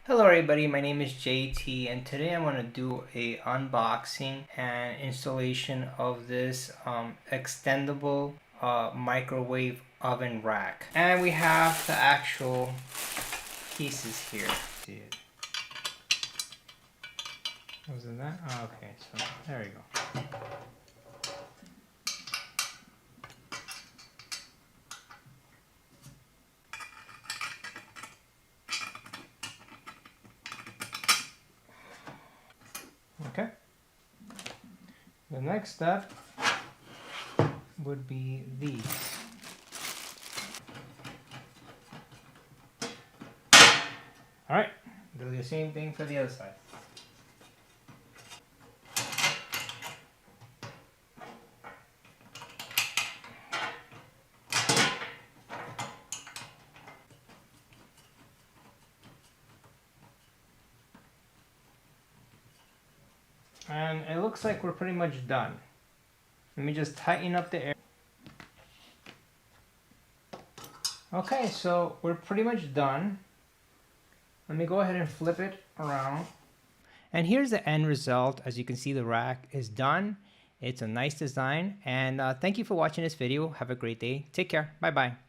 Hello everybody, my name is JT and today I'm going to do a unboxing and installation of this extendable microwave oven rack. And we have the actual pieces here. See it? Wasn't that? Oh, okay, so there we go. Okay. The next step would be these. Alright, do the same thing for the other side. And it looks like we're pretty much done. Let me just tighten up the air. Okay, so we're pretty much done. Let me go ahead and flip it around. And here's the end result. As you can see, the rack is done. It's a nice design. And thank you for watching this video. Have a great day. Take care. Bye-bye.